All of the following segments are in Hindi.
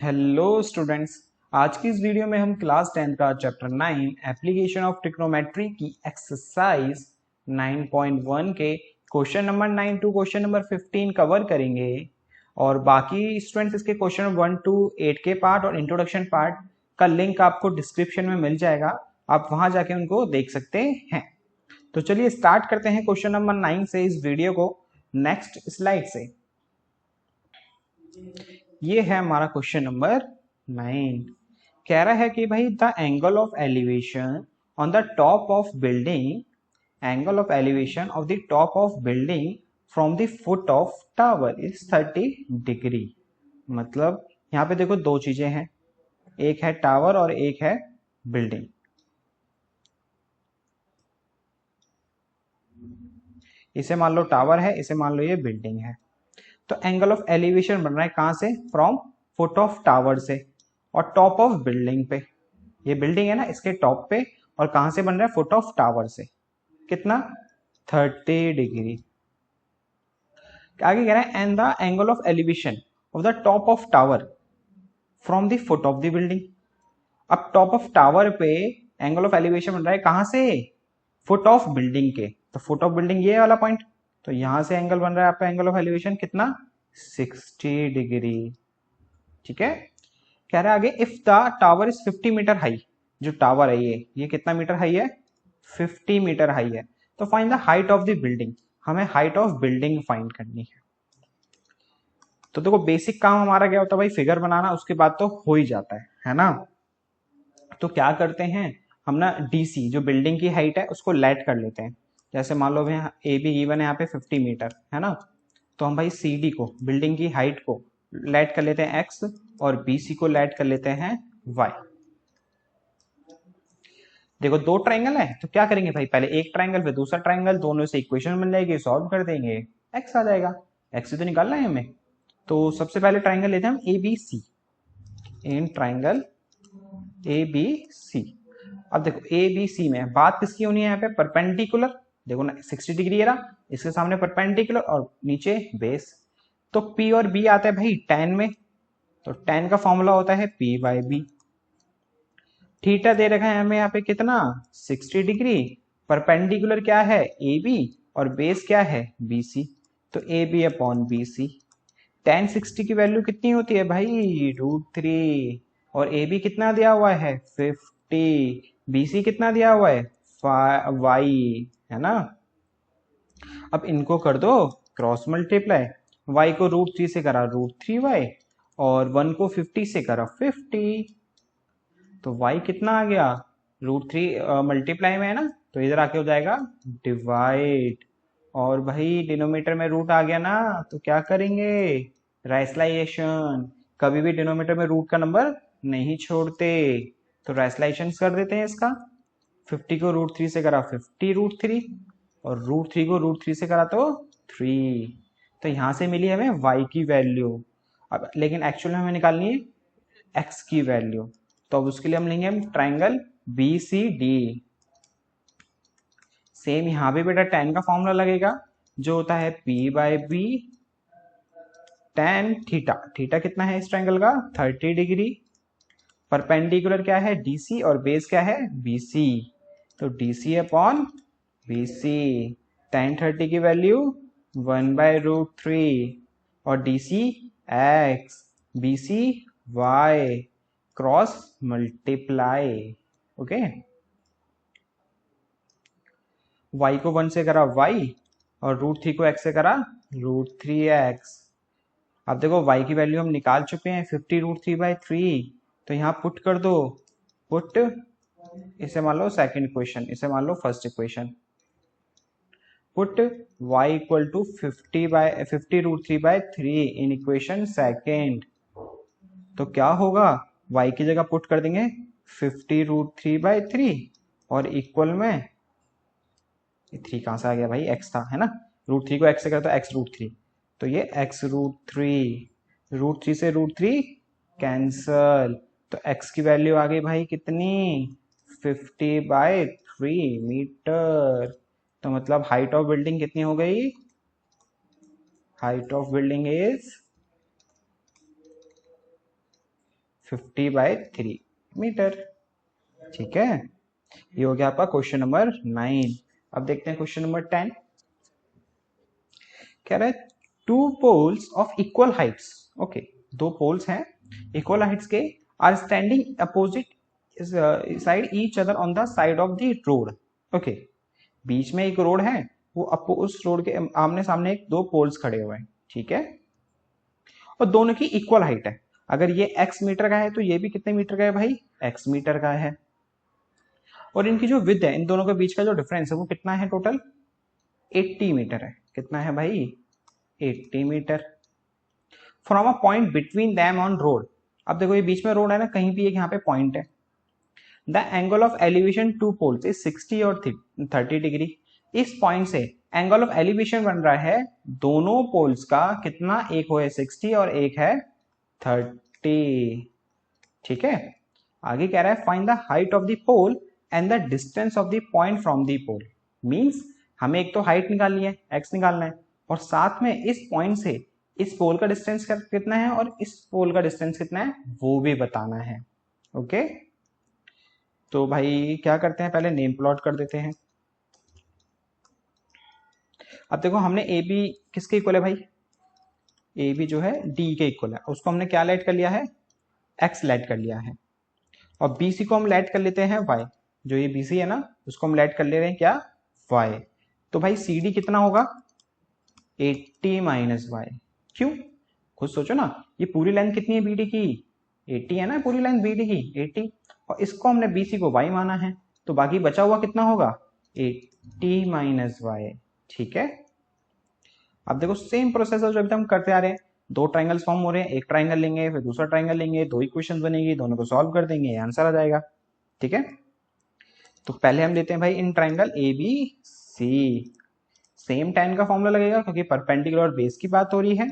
Hello students. आज की इस वीडियो में हम क्लास 10 का चैप्टर 9 एप्लीकेशन ऑफ ट्रिग्नोमेट्री की एक्सरसाइज 9.1 के question number 9 to question number 15 cover करेंगे। और बाकी स्टूडेंट्स इसके क्वेश्चन 1 टू 8 के पार्ट और इंट्रोडक्शन पार्ट का लिंक आपको डिस्क्रिप्शन में मिल जाएगा, आप वहां जाके उनको देख सकते हैं। तो चलिए स्टार्ट करते हैं क्वेश्चन नंबर 9 से इस वीडियो को। नेक्स्ट स्लाइड से ये है हमारा क्वेश्चन नंबर 9। कह रहा है कि भाई the angle of elevation on the top of building, angle of elevation of the top of building from the foot of tower is 30 degree. मतलब यहाँ पे देखो दो चीजें हैं, एक है टावर और एक है बिल्डिंग। इसे मान लो टावर है, इसे मान लो ये बिल्डिंग है। तो एंगल ऑफ एलिवेशन बन रहा है कहां से? फ्रॉम फुट ऑफ टावर से और टॉप ऑफ बिल्डिंग पे। ये बिल्डिंग है ना, इसके टॉप पे, और कहां से बन रहा है? फुट ऑफ टावर से। कितना? 30 डिग्री। आगे कह रहा है and the angle of elevation of the top of tower from the foot of the building. अब टॉप ऑफ टावर पे एंगल ऑफ एलिवेशन बन रहा है कहां से? फुट ऑफ बिल्डिंग के। तो फुट ऑफ बिल्डिंग ये वाला पॉइंट, तो यहां से एंगल बन रहा है आपका एंगल ऑफ एलिवेशन कितना? 60 डिग्री। ठीक है। कह रहा है आगे if the tower is 50 metre high. जो टावर है ये कितना मीटर हाई है? 50 मीटर हाई है। तो find the height of the building. हमें हाइट ऑफ बिल्डिंग फाइंड करनी है। तो देखो बेसिक काम हमारा क्या होता है भाई? फिगर बनाना, उसके बाद तो हो ही जाता है ना। तो क्या करते हैं हम ना, डीसी जो बिल्डिंग की हाइट है उसको लेट कर लेते हैं। जैसे मान लो ए बी गिवन है यहाँ पे 50 मीटर है ना, तो हम भाई सी डी को, बिल्डिंग की हाइट को लेट कर लेते हैं एक्स, और बीसी को लेट कर लेते हैं वाई। देखो दो ट्राइंगल है तो क्या करेंगे भाई, पहले एक ट्राइंगल फिर दूसरा ट्राइंगल, दोनों से इक्वेशन बन जाएगी, सॉल्व कर देंगे, एक्स आ जाएगा। एक्स से तो निकालना है हमें। तो सबसे पहले ट्राइंगल लेते हैं हम A B C. In triangle A B C. अब देखो ए बी सी में बात किसकी होनी है? यहाँ पे परपेंडिकुलर। देखो ना 60 डिग्री है, इसके सामने परपेंडिकुलर और नीचे बेस। तो पी और बी आता है भाई टेन में, तो टेन का फॉर्मूला होता है पी बाई बी। थीटा दे रखा है हमें यहाँ पे कितना? 60 डिग्री। परपेंडिकुलर क्या है? ए बी, और बेस क्या है? B C. तो A B upon B C. Ten 60 की वैल्यू कितनी होती है भाई? √3। और ए बी कितना दिया हुआ है? 50। बी सी कितना दिया हुआ है? वाई, है ना। अब इनको कर दो क्रॉस मल्टीप्लाई। वाई को √3 से करा √3y, और 1 को 50 से करा 50। तो y कितना आ गया? √3 मल्टीप्लाई में है ना, तो इधर आके हो जाएगा डिवाइड। और भाई डिनोमीटर में रूट आ गया ना, तो क्या करेंगे? रैशनलाइजेशन। कभी भी डिनोमीटर में रूट का नंबर नहीं छोड़ते, तो रैशनलाइजेशन कर देते हैं इसका। 50 को √3 से करा 50√3, और √3 को √3 से करा तो 3। तो यहां से मिली हमें y की वैल्यू। अब लेकिन एक्चुअल में हमें निकालनी है x की वैल्यू। तो अब उसके लिए हम लेंगे triangle B C D. Same यहां भी बेटा tan का फॉर्मूला लगेगा, जो होता है p by B tan theta. Theta कितना है इस ट्राइंगल का? 30 डिग्री। परपेंडिकुलर क्या है? डीसी, और बेस क्या है? बीसी। तो डीसी अपॉन बीसी। tan 30 की वैल्यू 1/√3, और DC x, BC y, cross multiply. Okay, y को 1 से करा y, और √3 को x से करा √3x। अब देखो y की वैल्यू हम निकाल चुके हैं 50√3/3, तो यहाँ पुट कर दो। पुट, इसे मान लो सेकंड इक्वेशन, इसे मान लो first equation. Put y equal to 50√3/3 in equation second. तो क्या होगा? y की जगह पुट कर देंगे 50√3/3, और इक्वल में 3 कहां से आ गया भाई? x था, है ना। √3 को x से करता तो x√3, तो ये x√3। √3 से √3 कैंसल, तो x की वैल्यू आ गई भाई कितनी? 50/3 मीटर। तो मतलब हाइट ऑफ बिल्डिंग कितनी हो गई? Height of building is 50/3 metre. ठीक है, ये हो गया आपका क्वेश्चन नंबर 9। अब देखते हैं क्वेश्चन नंबर 10। कह रहा है two poles of equal heights, okay, दो पोल्स हैं इक्वल हाइट्स के, are standing opposite side each other on the side of the road. Okay, बीच में एक रोड है, वो उस रोड के आमने सामने एक दो पोल्स खड़े हुए हैं। ठीक है, और दोनों की इक्वल हाइट है। अगर ये x मीटर का है तो ये भी कितने मीटर का है भाई, x मीटर का है। और इनकी जो विड्थ है, इन दोनों के बीच का जो डिफरेंस है वो कितना है, टोटल 80 मीटर है। कितना है भाई, 80 metre. From a point between them on road, अब देखो ये बीच में रोड है ना, कहीं भी एक यहाँ पे पॉइंट है। The angle of elevation two poles is 60 और 30 डिग्री। इस पॉइंट से एंगल ऑफ एलिवेशन बन रहा है दोनों पोल्स का कितना, एक हो है 60 और एक है 30। ठीक है, आगे कह रहा है find the height of the pole and the distance of the point from the pole. Means हमें एक तो हाइट निकालनी है, x निकालना है, और साथ में इस पॉइंट से इस पोल का डिस्टेंस कितना है और इस पोल का डिस्टेंस कितना है वो भी बताना है। ओके, तो भाई क्या करते हैं, पहले नेम प्लॉट कर देते हैं। अब देखो हमने ए बी किसके इक्वल है भाई, ए बी जो है डी के इक्वल है, उसको हमने क्या लेट कर लिया है, एक्स लेट कर लिया है। और बी सी को हम लेट कर लेते हैं वाई, जो ये बी सी है ना उसको हम लेट कर ले रहे हैं क्या, वाई। तो भाई सी डी कितना होगा, 80 माइनस वाई। क्यों, खुद सोचो ना, ये पूरी लेंथ कितनी है बीडी की, 80 है ना पूरी लेंथ बीडी की 80, और इसको हमने बीसी को वाई माना है, तो बाकी बचा हुआ कितना होगा, 80 माइनस वाई। ठीक है, अब देखो सेम प्रोसेस है जो अभी हम करते आ रहे हैं। दो ट्राइंगल्स फॉर्म हो रहे हैं, एक ट्राइंगल लेंगे फिर दूसरा ट्राइंगल लेंगे, दो इक्वेशन बनेगी, दोनों को सॉल्व कर देंगे, आंसर आ जाएगा। ठीक है, तो पहले हम लेते हैं भाई in triangle A B C. Same tan का फॉर्मूला लगेगा क्योंकि परपेंडिकुलर और बेस की बात हो रही है,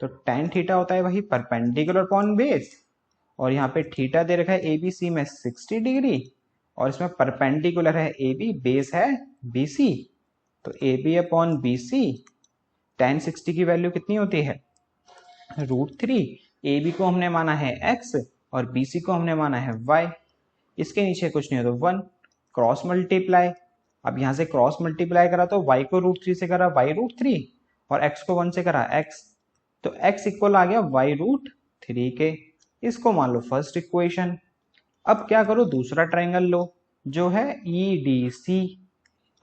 तो tan थीटा होता है भाई परपेंडिकुलर अपॉन बेस, और यहाँ पे थीटा दे रखा है ए बी सी में 60 डिग्री, और इसमें परपेंडिकुलर है ए बी, बेस है बी सी, तो A B upon B C, tan 60 की वैल्यू कितनी होती है, √3। ए बी को हमने माना है x और बी सी को हमने माना है y, इसके नीचे कुछ नहीं हो तो 1, क्रॉस मल्टीप्लाई। अब यहां से क्रॉस मल्टीप्लाई करा तो y को √3 से करा y√3, और x को 1 से करा x, तो x इक्वल आ गया y√3 के। इसको मान लो फर्स्ट इक्वेशन। अब क्या करो, दूसरा ट्राइंगल लो जो है EDC।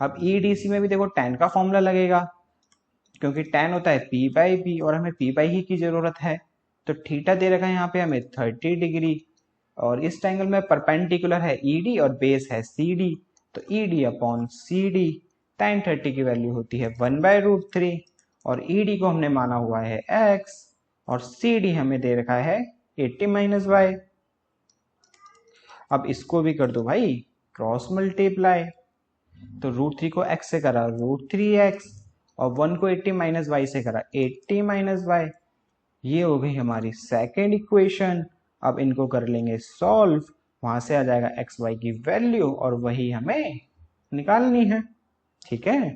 अब EDC में भी देखो tan का फॉर्मूला लगेगा, क्योंकि tan होता है p/b और हमें p/e की जरूरत है, तो थीटा दे रखा है यहाँ पे हमें 30 डिग्री, और इस ट्रायंगल में परपेंडिकुलर है ED और बेस है CD, तो ED अपॉन CD, tan 30 की वैल्यू होती है 1/√3, और ED को हमने माना हुआ है x, और CD हमें दे रखा है 80 माइनस वाई। अब इसको भी कर दो भाई क्रॉस मल्टीप्लाई, तो √3 को x से करा √3x, और 1 को 80 माइनस वाई से करा 80 माइनस वाई। ये हो गई हमारी सेकेंड इक्वेशन। अब इनको कर लेंगे सॉल्व, वहां से आ जाएगा एक्स वाई की वैल्यू, और वही हमें निकालनी है। ठीक है,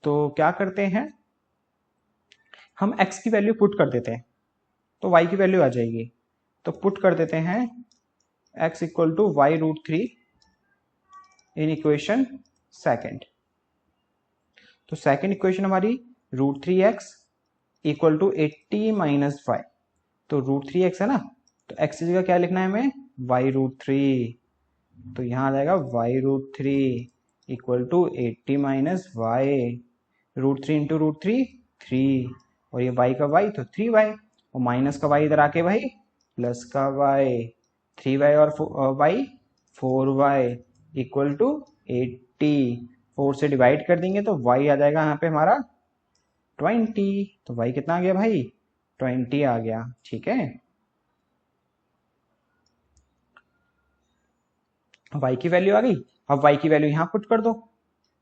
तो क्या करते हैं, हम x की वैल्यू पुट कर देते हैं तो y की वैल्यू आ जाएगी, तो पुट कर देते हैं x equal to y√3 in equation second. तो सेकेंड इक्वेशन हमारी √3x equal to 80 minus Y, तो √3x है ना, तो x की जगह क्या लिखना है हमें, y√3, तो यहां आ जाएगा y√3 equal to 80 minus y, √3 into √3 3, और ये y का y तो 3y, और माइनस का y इधर आके भाई प्लस का y, 3y और y 4y इक्वल टू 80, 4 से डिवाइड कर देंगे तो y आ जाएगा यहाँ पे हमारा 20, तो y कितना आ गया भाई, 20 आ गया। ठीक है, y की वैल्यू आ गई। अब y की वैल्यू यहां पुट कर दो,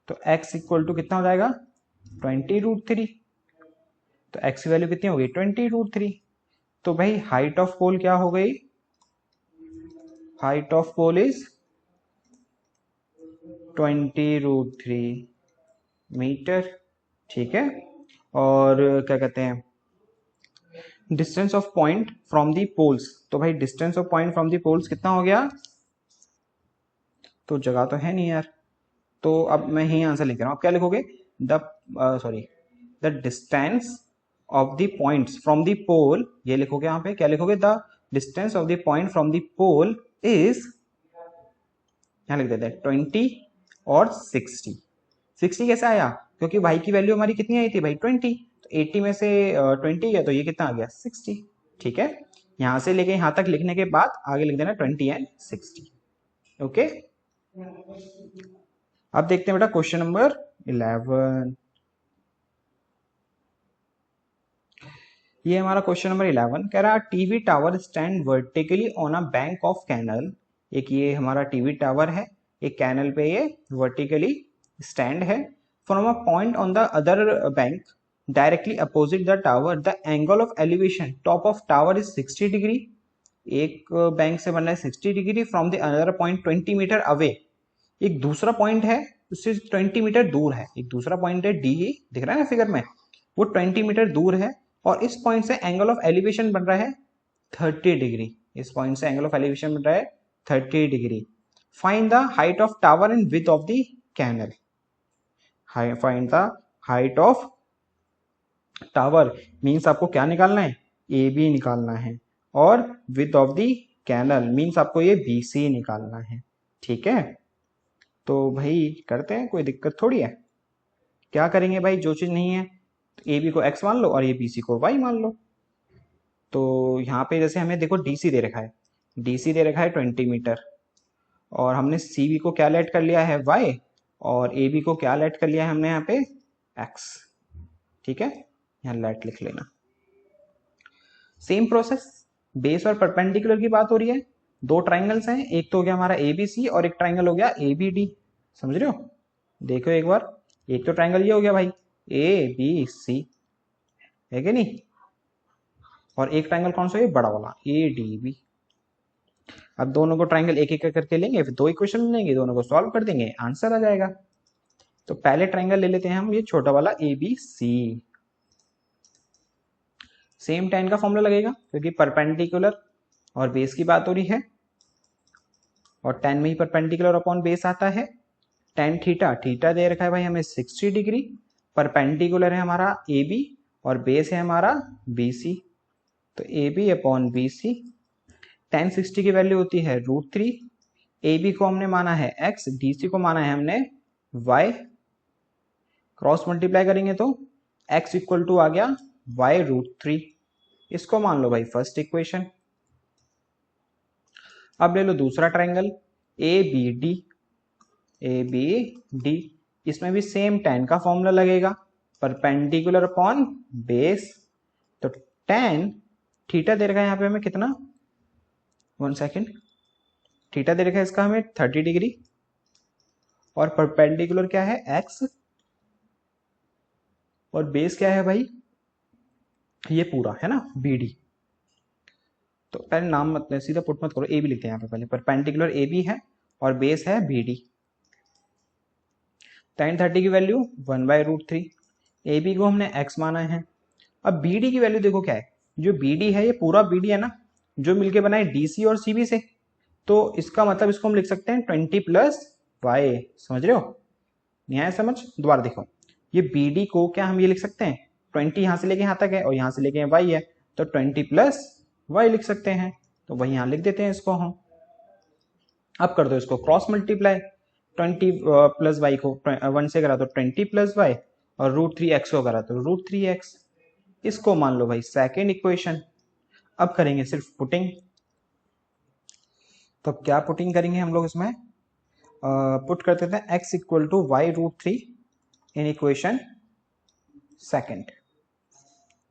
तो x इक्वल टू कितना हो जाएगा 20√3, तो x की वैल्यू कितनी हो गई 20√3। तो भाई हाइट ऑफ पोल क्या हो गई, height of pole is 20√3 metre. ठीक है, और क्या कहते हैं, distance of point from the poles, तो भाई distance of point from the poles कितना हो गया, तो जगह तो है नहीं यार, तो अब मैं यही आंसर लिख रहा हूँ। आप क्या लिखोगे, the sorry the distance of the points from the pole, ये लिखोगे यहाँ पे, क्या लिखोगे, the distance of the point from the pole is, यहाँ लिख देते हैं 20 और 60। 60 कैसे आया, क्योंकि भाई की वैल्यू हमारी कितनी आई थी भाई 20, तो 80 में से 20 गया तो ये कितना आ गया 60। ठीक है, यहां से लेके यहां तक लिखने के बाद आगे लिख देना 20 एंड 60। ओके, अब देखते हैं बेटा क्वेश्चन नंबर 11। ये हमारा क्वेश्चन नंबर 11 कह रहा TV tower stand vertically on a bank of canal. एक ये हमारा टीवी टावर है, एक कैनल पे ये वर्टिकली स्टैंड है। From a point on the other bank directly opposite the tower the angle of elevation top of tower is 60 degree. एक बैंक से बन रहा है 60 degree, from the another point 20 metre away. एक दूसरा पॉइंट है उससे 20 मीटर दूर है, एक दूसरा पॉइंट है डी, दिख रहा है ना फिगर में, वो 20 मीटर दूर है और इस पॉइंट से एंगल ऑफ एलिवेशन बन रहा है 30 डिग्री। इस पॉइंट से एंगल ऑफ एलिवेशन बन रहा है 30 degree. Find the height of tower and width of the canal. Find the height of tower means आपको क्या निकालना है, ए बी निकालना है, और width of the canal means आपको ये बी सी निकालना है। ठीक है, तो भाई करते हैं, कोई दिक्कत थोड़ी है। क्या करेंगे भाई, जो चीज नहीं है तो ए बी को एक्स मान लो और ये बी सी को वाई मान लो। तो यहाँ पे जैसे हमें देखो डीसी दे रखा है, डीसी दे रखा है 20 मीटर, और हमने सी बी को क्या लेट कर लिया है वाई, और ए बी को क्या लेट कर लिया है हमने यहाँ पे एक्स। ठीक है, यहाँ लेट लिख लेना। सेम प्रोसेस, बेस और परपेंडिकुलर की बात हो रही है। दो ट्राइंगल्स हैं, एक तो हो गया हमारा ए बी सी और एक ट्राइंगल हो गया ए बी डी। समझ रहे हो, देखो एक बार, एक तो ट्राइंगल ये हो गया भाई ए बी सी, है कि नहीं, और एक ट्राइंगल कौन सा है बड़ा वाला ए डी बी। अब दोनों को ट्राइंगल एक एक करके लेंगे, फिर दो इक्वेशन लेंगे, दोनों को सॉल्व कर देंगे, आंसर आ जाएगा। तो पहले ट्राइंगल ले लेते हैं हम ये छोटा वाला A B C. Same tan का फॉर्मूला लगेगा क्योंकि परपेंडिकुलर और बेस की बात हो रही है, और tan में ही परपेंडिकुलर अपॉन बेस आता है। tan थीटा, थीटा दे रखा है भाई हमें 60 डिग्री, परपेंडिकुलर है हमारा ए बी और बेस है हमारा बी सी, तो A B upon B C. tan 60 की वैल्यू होती है √3, ए बी को हमने माना है x, डी सी को माना है हमने y, क्रॉस मल्टीप्लाई करेंगे तो x इक्वल टू आ गया y√3। इसको मान लो भाई फर्स्ट इक्वेशन। अब ले लो दूसरा triangle A B D, A B D, इसमें भी सेम tan का फॉर्मूला लगेगा, परपेंडिकुलर अपॉन बेस। तो tan थीटा दे रखा है यहाँ पे हमें कितना, 1 सेकेंड, थीटा दे रखा है इसका हमें 30 डिग्री, और परपेंडिकुलर क्या है x, और बेस क्या है भाई ये पूरा है ना बी डी। तो पहले नाम मत सीधा पुट मत करो, ए बी लिखते हैं यहाँ पे, पहले परपेंडिकुलर ए बी है और बेस है बी डी। tan 30 की वैल्यू 1/√3, ए बी को हमने x माना है। अब बी डी की वैल्यू देखो क्या है, जो बी डी है ये पूरा बी डी है ना, जो मिलके बना है डी सी और सी बी से, तो इसका मतलब इसको हम लिख सकते हैं 20 प्लस वाई। समझ रहे हो, नहीं आया समझ, दोबारा देखो, ये बी डी को क्या हम ये लिख सकते हैं 20 यहां से लेके यहां तक है और यहां से लेके वाई है, तो 20 प्लस वाई लिख सकते हैं, तो वही यहां लिख देते हैं इसको हम। अब कर दो इसको क्रॉस मल्टीप्लाई, 20 प्लस वाई को 1 से करा तो 20 प्लस वाई, और √3x को करा तो √3x। इसको मान लो भाई सेकेंड इक्वेशन। अब करेंगे सिर्फ पुटिंग, तो क्या पुटिंग करेंगे हम लोग इसमें, पुट कर देते हैं x equal to y√3 in equation second.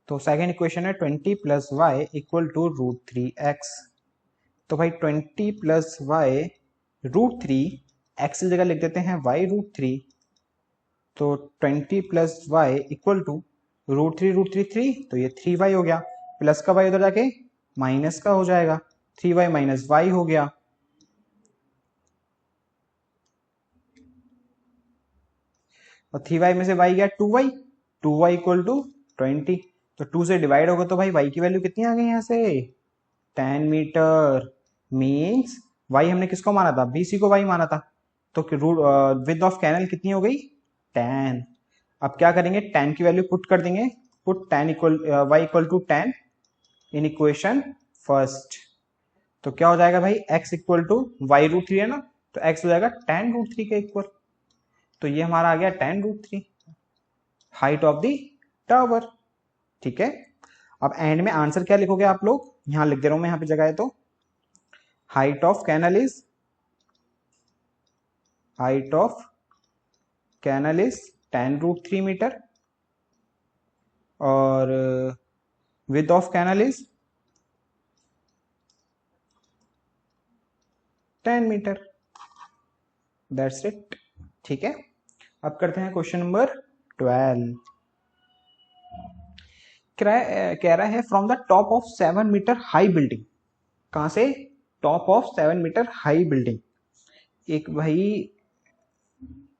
तो सेकेंड इक्वेशन है 20 plus y equal to √3x। तो भाई 20 प्लस वाई √3, एक्स की जगह लिख देते हैं y√3, तो 20 प्लस वाई इक्वल टू √3 3, तो ये 3y हो गया, प्लस का y उधर जाके माइनस का हो जाएगा, 3y माइनस y हो गया। और 3y में से y गया 2y, 2y इक्वल टू 20, तो 2 से डिवाइड होगा तो भाई y की वैल्यू कितनी आ गई यहाँ से 10 मीटर। मीन्स y हमने किसको माना था, BC को y माना था, तो विथ ऑफ कैनल कितनी हो गई 10। अब क्या करेंगे, 10 की वैल्यू पुट कर देंगे, put 10 equal y equal to 10 in equation first. तो क्या हो जाएगा भाई, x इक्वल टू y√3 है ना, तो x हो जाएगा 10√3 के इक्वल। तो ये हमारा आ गया 10√3 हाइट ऑफ द टावर। ठीक है, अब एंड में आंसर क्या लिखोगे आप लोग, यहां लिख दे रहा हूं मैं, यहां पे जगह है तो height of canal is 10√3 metre और width of canal is 10 metre. That's it. ठीक है, अब करते हैं क्वेश्चन नंबर 12। कह रहा है from the top of 7 metre high building. कहां से, top of 7 metre high building. एक भाई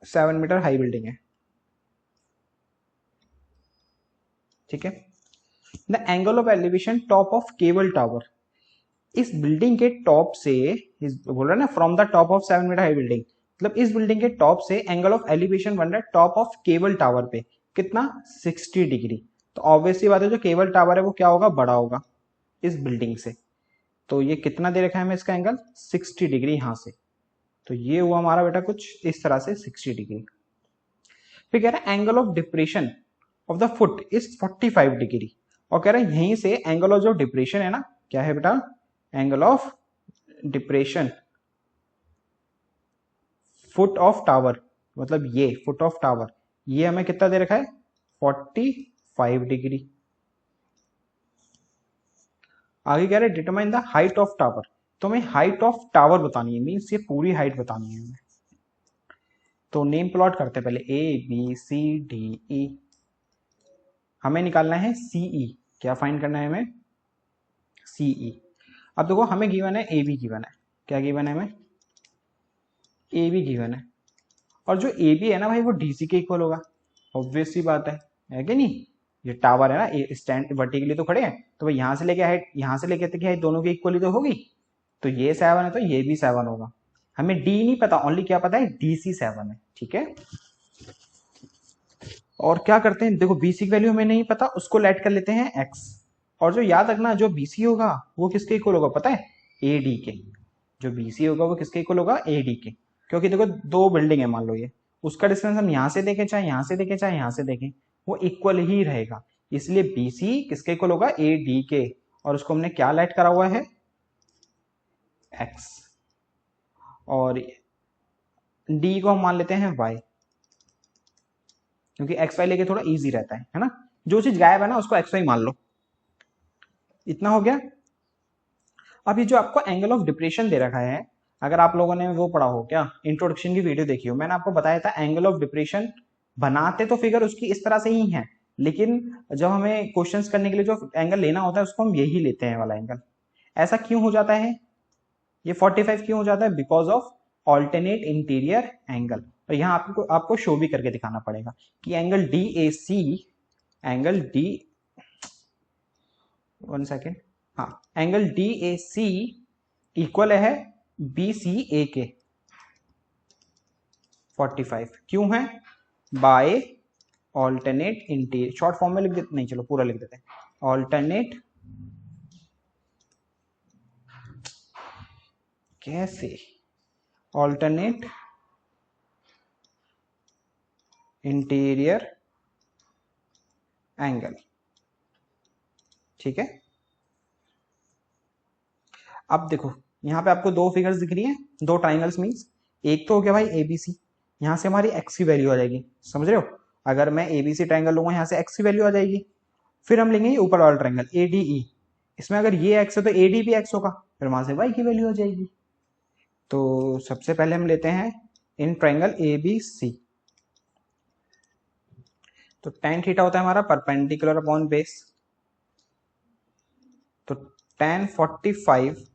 7 मीटर हाई बिल्डिंग है, ठीक है। The angle of elevation top of cable tower. इस बिल्डिंग के टॉप से, बोल रहा है ना from the top of 7 metre high building, मतलब इस बिल्डिंग के टॉप से एंगल ऑफ एलिवेशन बन रहा है टॉप ऑफ केबल टावर पे कितना 60 डिग्री। तो ऑब्वियसली बात है जो केबल टावर है वो क्या होगा, बड़ा होगा इस बिल्डिंग से। तो ये कितना दे रखा है हमें इसका एंगल 60 डिग्री यहां से। तो ये हुआ हमारा बेटा कुछ इस तरह से 60 डिग्री। फिर कह रहा है angle of depression of the foot is 45 degree, और कह रहा है यहीं से एंगल ऑफ जो डिप्रेशन है ना, क्या है बेटा, angle of depression foot of tower, मतलब ये फुट ऑफ टावर, ये हमें कितना दे रखा है 45 डिग्री। आगे कह रहे हैं determine the height of tower. तो हमें हाइट ऑफ टावर बतानी है, मीन्स ये पूरी हाइट बतानी है हमें। तो नेम प्लॉट करते हैं पहले, ABCDE। हमें निकालना है CE। क्या फाइंड करना है हमें, CE। अब देखो हमें गिवन है AB गिवन है, क्या गिवन है हमें, AB गिवन है। और जो AB है ना भाई वो DC के इक्वल होगा, ऑब्वियस सी बात है कि नहीं। ये टावर है ना, स्टैंड वर्टिकली तो खड़े हैं, तो भाई यहाँ से लेके हाइट, यहाँ से लेके तक की हाइट दोनों की इक्वली तो होगी। तो ये 7 है तो ये भी 7 होगा। हमें D नहीं पता, ओनली क्या पता है DC 7 है, ठीक है। और क्या करते हैं, देखो BC की वैल्यू हमें नहीं पता, उसको लेट कर लेते हैं X। और जो याद रखना, जो BC होगा वो किसके इक्वल होगा पता है, AD के। जो BC होगा वो किसके इक्वल होगा, AD के। क्योंकि देखो दो बिल्डिंग है मान लो, ये उसका डिस्टेंस हम यहाँ से देखें चाहे यहाँ से देखें चाहे यहाँ से देखें वो इक्वल ही रहेगा। इसलिए BC किसके इक्वल होगा, AD के। और उसको हमने क्या लेट करा हुआ है, X। और D को हम मान लेते हैं Y, क्योंकि XY लेके थोड़ा इजी रहता है ना। जो चीज गायब है ना उसको XY मान लो। इतना हो गया। अब ये जो आपको एंगल ऑफ डिप्रेशन दे रखा है, अगर आप लोगों ने वो पढ़ा हो, क्या इंट्रोडक्शन की वीडियो देखी हो, मैंने आपको बताया था एंगल ऑफ डिप्रेशन बनाते तो फिगर उसकी इस तरह से ही है, लेकिन जब हमें क्वेश्चंस करने के लिए जो एंगल लेना होता है उसको हम यही लेते हैं वाला एंगल। ऐसा क्यों हो जाता है, ये 45 क्यों हो जाता है, because of alternate interior angle. और यहाँ आपको शो भी करके दिखाना पड़ेगा कि angle DAC, angle D, 1 second, हाँ, एंगल DAC इक्वल है BCA के 45। क्यों है, by alternate interior, short form में लिख देते, नहीं चलो पूरा लिख देते हैं, ऑल्टरनेट, कैसे, ऑल्टरनेट इंटीरियर एंगल, ठीक है। अब देखो यहाँ पे आपको दो फिगर्स दिख रही हैं, दो ट्राइंगल्स मींस, एक तो हो गया भाई ABC, यहाँ से हमारी X की वैल्यू आ जाएगी, समझ रहे हो। अगर मैं ABC ट्राइंगल लूंगा यहाँ से X की वैल्यू आ जाएगी। फिर हम लेंगे ऊपर वाला ट्राइंगल ADE, इसमें अगर ये X है तो AD भी X होगा, फिर वहां से Y की वैल्यू आ जाएगी। तो सबसे पहले हम लेते हैं इन ट्राइंगल ABC। तो tan थीटा होता है हमारा परपेंडिकुलर अपॉन बेस, तो tan 45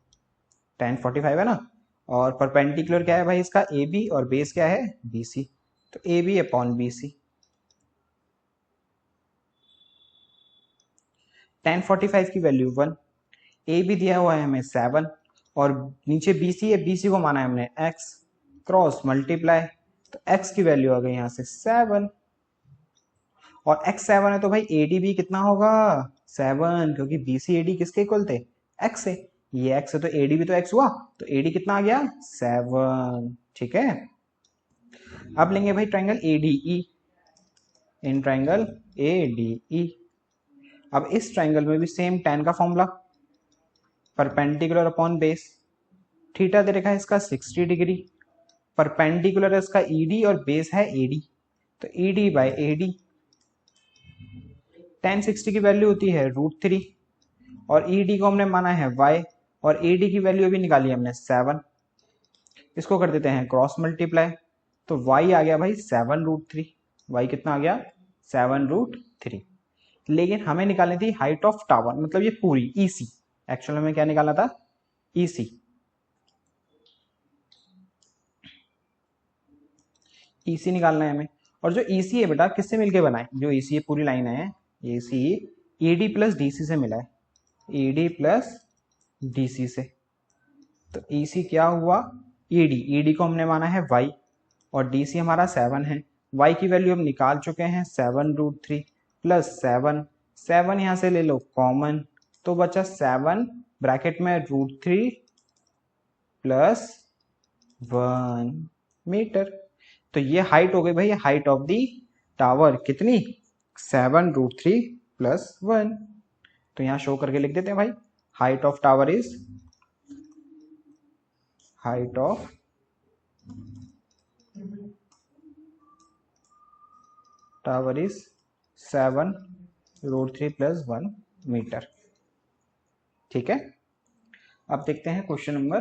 है ना, और परपेंडिकुलर क्या है भाई इसका AB, और बेस क्या है BC, तो AB अपॉन BC। tan45 की वैल्यू 1, ए भी दिया हुआ है हमें 7, और नीचे बीसी है, बीसी को माना है हमने x, क्रॉस मल्टीप्लाई, तो x की वैल्यू आ गई यहाँ से 7, और x 7 है तो भाई AD भी कितना होगा 7, क्योंकि BC AD किसके इक्वल थे, x से, ये x है तो AD भी तो x हुआ, तो AD कितना आ गया 7। ठीक है, अब लेंगे भाई triangle ADE, in triangle ADE। अब इस ट्रायंगल में भी सेम tan का formula, perpendicular upon base, theta दे रखा है इसका 60 डिग्री, परपेंडिकुलर है इसका ED और बेस है AD, तो ED बाई AD, tan 60 की वैल्यू होती है √3, और ED को हमने माना है y, और AD की वैल्यू भी निकाली हमने 7, इसको कर देते हैं क्रॉस मल्टीप्लाई, तो y आ गया भाई 7√3, y कितना आ गया 7√3। लेकिन हमें निकालनी थी हाइट ऑफ टावर, मतलब ये पूरी EC, एक्चुअल में क्या निकालना था EC, EC निकालना है हमें। और जो EC है बेटा किससे मिलके बना है, जो EC है पूरी लाइन है, EC ED प्लस DC से मिला है, ED प्लस DC से, तो EC क्या हुआ ED को हमने माना है y, और DC हमारा 7 है, y की वैल्यू हम निकाल चुके हैं 7√3 प्लस 7, 7 यहाँ से ले लो कॉमन, तो बचा 7 ब्रैकेट में √3 प्लस 1 मीटर, तो ये हाइट हो गई भाई, हाइट ऑफ दी टावर कितनी 7√3 प्लस 1, तो यहाँ शो करके लिख देते हैं भाई, height of tower is, height of tower is 7√3 plus 1 metre. ठीक है, अब देखते हैं क्वेश्चन नंबर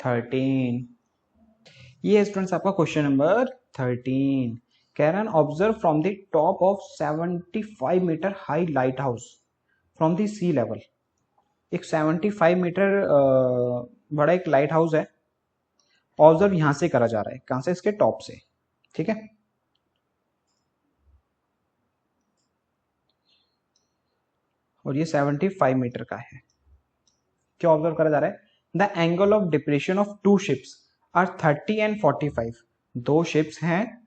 13। ये स्टूडेंट्स आपका क्वेश्चन नंबर 13 कह रहा है, observe from the top of 75 metre high lighthouse from the sea level. एक 75 मीटर बड़ा एक लाइट हाउस है, ऑब्जर्व यहां से करा जा रहा है, कहां से, इसके टॉप से। ठीक है, और ये 75 मीटर का है। क्या ऑब्जर्व करा जा रहा है, the angle of depression of two ships are 30 and 45। दो शिप्स हैं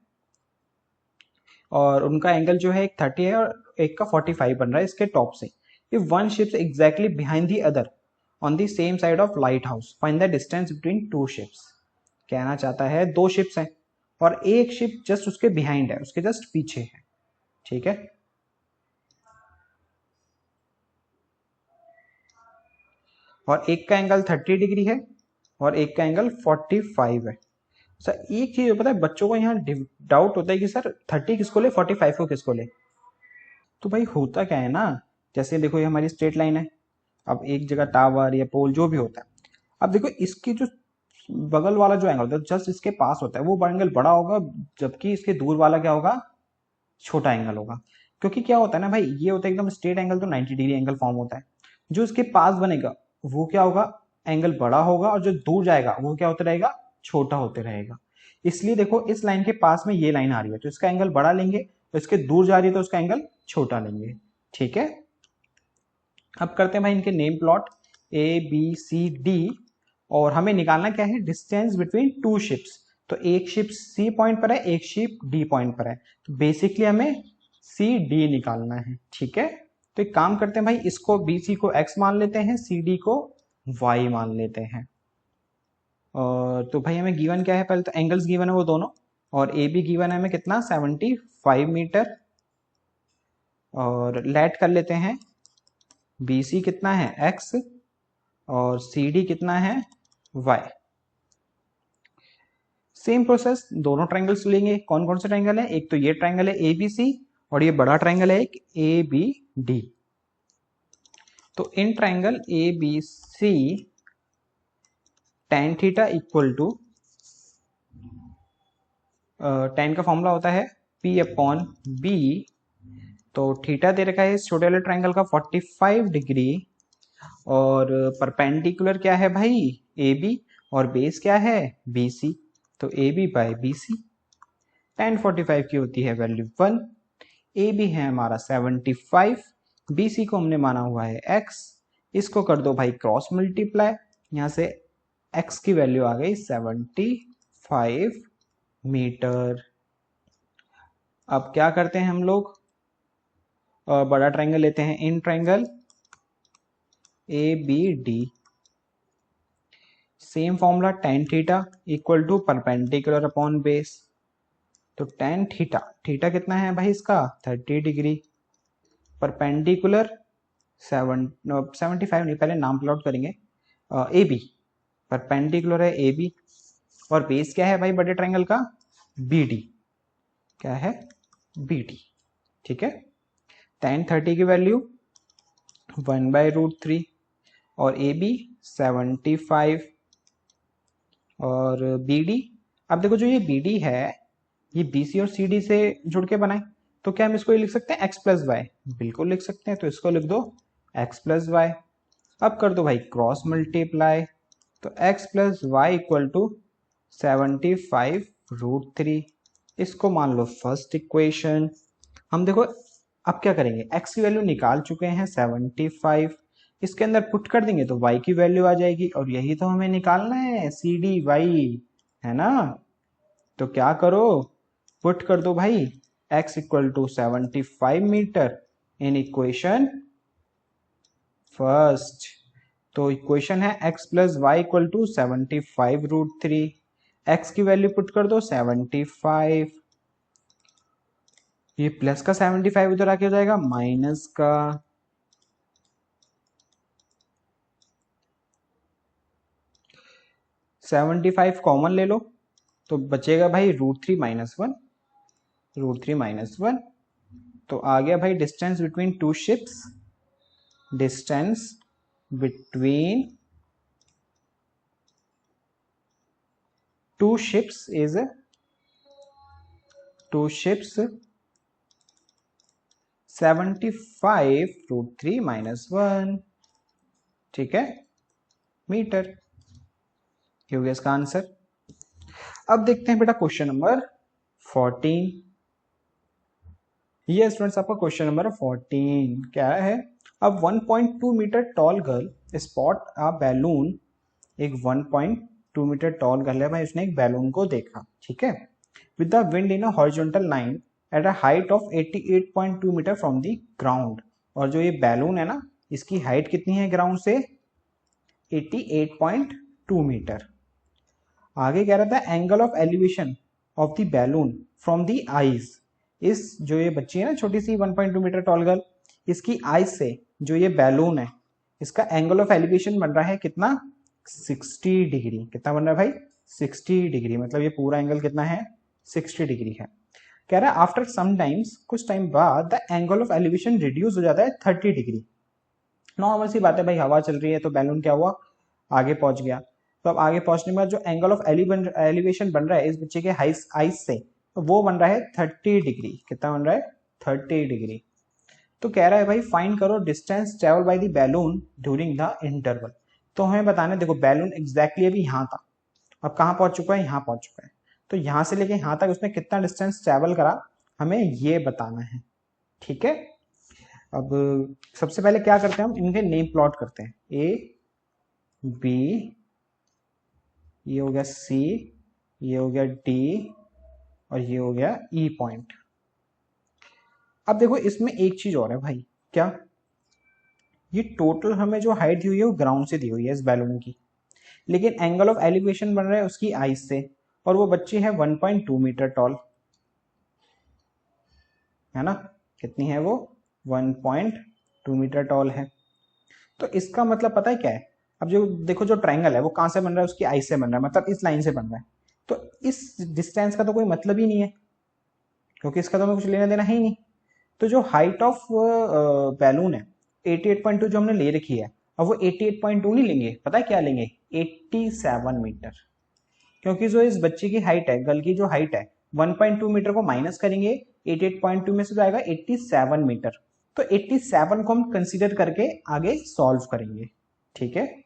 और उनका एंगल जो है एक 30 है और एक का 45 बन रहा है इसके टॉप से। If one ships exactly behind the other on the same side of light house, find the distance between two ships. कहना चाहता है दो शिप्स हैं और एक शिप जस्ट उसके बिहाइंड है, उसके जस्ट पीछे है। ठीक है, और एक का एंगल 30 डिग्री है और एक का एंगल 45 है। सर एक चीज पता है बच्चों को यहाँ डाउट होता है कि सर 30 किसको ले 45 को किसको ले। तो भाई होता क्या है ना, जैसे देखो ये हमारी स्ट्रेट लाइन है, अब एक जगह टावर या पोल जो भी होता है, अब देखो इसकी जो बगल वाला जो एंगल होता है जस्ट इसके पास होता है वो एंगल बड़ा होगा, जबकि इसके दूर वाला क्या होगा छोटा एंगल होगा। क्योंकि क्या होता है ना भाई, ये होता है एकदम स्ट्रेट एंगल तो 90 डिग्री एंगल फॉर्म होता है, जो इसके पास बनेगा वो क्या होगा एंगल बड़ा होगा, और जो दूर जाएगा वो क्या होता रहेगा छोटा होते रहेगा। इसलिए देखो इस लाइन के पास में ये लाइन आ रही है तो इसका एंगल बड़ा लेंगे, तो इसके दूर जा रही है तो उसका एंगल छोटा लेंगे। ठीक है, अब करते हैं भाई इनके नेम प्लॉट ABCD, और हमें निकालना क्या है डिस्टेंस बिटवीन टू शिप्स। तो एक शिप C पॉइंट पर है, एक शिप D पॉइंट पर है, तो बेसिकली हमें CD निकालना है। ठीक है, तो एक काम करते हैं भाई, इसको BC को X मान लेते हैं, CD को Y मान लेते हैं। और तो भाई हमें गिवन क्या है, पहले तो एंगल्स गिवन है वो दोनों, और AB गिवन है हमें कितना 75 मीटर, और लेट कर लेते हैं BC कितना है X और CD कितना है Y। सेम प्रोसेस दोनों ट्रायंगल्स लेंगे, कौन कौन से ट्रायंगल है, एक तो ये ट्रायंगल है ABC और ये बड़ा ट्रायंगल है एक ABD। तो in triangle ABC tan theta equal to tan का फॉर्मूला होता है P/B, तो थीटा दे रखा है इस छोटे वाले ट्रायंगल का 45 डिग्री, और परपेंडिकुलर क्या है भाई AB और बेस क्या है BC, तो AB बाय BC। tan 45 की होती है वैल्यू 1, AB है हमारा 75, BC को हमने माना हुआ है x, इसको कर दो भाई क्रॉस मल्टीप्लाई, यहाँ से x की वैल्यू आ गई 75 मीटर। अब क्या करते हैं हम लोग, बड़ा ट्रायंगल लेते हैं, in triangle ABD, same formula tan theta equal to perpendicular upon base. तो tan थीटा, थीटा कितना है भाई इसका 30 डिग्री, परपेंडिकुलर 75 नहीं, पहले नाम प्लॉट करेंगे, AB, परपेंडिकुलर है AB, और बेस क्या है भाई बड़े ट्रायंगल का BD, क्या है BD, ठीक है। tan 30 की वैल्यू 1/√3 और AB 75 और BD, अब देखो जो ये BD है ये BC और CD से जुड़ के बनाए, तो क्या हम इसको लिख सकते हैं x प्लस वाई, बिल्कुल लिख सकते हैं, तो इसको लिख दो x प्लस वाई। अब कर दो भाई क्रॉस मल्टीप्लाई, तो x plus y equal to 75√3, इसको मान लो फर्स्ट इक्वेशन। हम देखो अब क्या करेंगे, x की वैल्यू निकाल चुके हैं 75, इसके अंदर पुट कर देंगे तो y की वैल्यू आ जाएगी, और यही तो हमें निकालना है CDY, है ना। तो क्या करो, पुट कर दो भाई x equal to 75 metre in equation first. तो इक्वेशन है x plus y equal to 75√3, x की वैल्यू पुट कर दो 75, ये प्लस का 75 उधर आके हो जाएगा माइनस का, $75 कॉमन ले लो तो बचेगा भाई √3 माइनस 1, √3 माइनस 1, तो आ गया भाई distance between two ships, distance between two ships is 75√3 minus 1, ठीक है, मीटर, ये हो गया इसका आंसर। अब देखते हैं बेटा क्वेश्चन नंबर 14। ये स्टूडेंट्स आपका क्वेश्चन नंबर 14 क्या है, अब 1.2 metre tall girl spot a balloon, एक 1.2 मीटर टॉल गर्ल है भाई, उसने एक बैलून को देखा, ठीक है, with the wind in a horizontal line at a height of 88.2 metre from the ground, और जो ये बैलून है ना इसकी हाइट कितनी है ग्राउंड से 88.2 मीटर। आगे कह रहा था angle of elevation of the balloon from the eyes, इस जो ये बच्ची है ना छोटी सी 1.2 मीटर टॉल गर्ल, इसकी आईज से जो ये बैलून है इसका एंगल ऑफ एलिवेशन बन रहा है कितना 60 डिग्री, कितना बन रहा है भाई 60 डिग्री, मतलब ये पूरा एंगल कितना है 60 डिग्री है। कह रहा है आफ्टर सम टाइम्स, कुछ टाइम बाद the angle of elevation reduce हो जाता है 30 डिग्री। नॉर्मल सी बात है भाई, हवा चल रही है तो बैलून क्या हुआ आगे पहुंच गया, तो अब आगे पहुंचने के बाद जो एंगल ऑफ एलिवेशन बन रहा है इस बच्चे के आइज से, तो वो बन रहा है 30 डिग्री, कितना बन रहा है 30 डिग्री। तो कह रहा है भाई फाइंड करो distance travel by the balloon during the interval, तो हमें बताना है, देखो बैलून एग्जैक्टली अभी यहाँ था, अब कहाँ पहुंच चुका है यहाँ पहुंच चुका है, तो यहाँ से लेके यहाँ तक उसने कितना डिस्टेंस ट्रेवल करा हमें ये बताना है, ठीक है। अब सबसे पहले क्या करते हैं, हम इनके नेम प्लॉट करते हैं, ए बी, ये हो गया सी, ये हो गया डी, और ये हो गया ई पॉइंट। अब देखो इसमें एक चीज और है भाई, क्या, ये टोटल हमें जो हाइट दी हुई है वो ग्राउंड से दी हुई है इस बैलून की, लेकिन एंगल ऑफ एलिवेशन बन रहा है उसकी आइज से, और वो बच्ची है 1.2 मीटर टॉल, है ना, कितनी है वो 1.2 मीटर टॉल है। तो इसका मतलब पता है क्या है, अब जो देखो जो ट्रायंगल है वो कहां से बन रहा है उसकी आइज से बन रहा है, मतलब इस लाइन से बन रहा है, तो इस डिस्टेंस का तो कोई मतलब ही नहीं है, क्योंकि इसका तो हमें कुछ लेना देना है ही नहीं। तो जो हाइट ऑफ बैलून है 88.2 जो हमने ले रखी है, अब वो 88.2 नहीं लेंगे, पता है क्या लेंगे 87 मीटर, क्योंकि जो इस बच्चे की हाइट है, गर्ल की जो हाइट है 1.2 मीटर को माइनस करेंगे 88.2 में से जाएगा 87 मीटर, तो 87 को हम कंसीडर करके आगे सॉल्व करेंगे, ठीक है।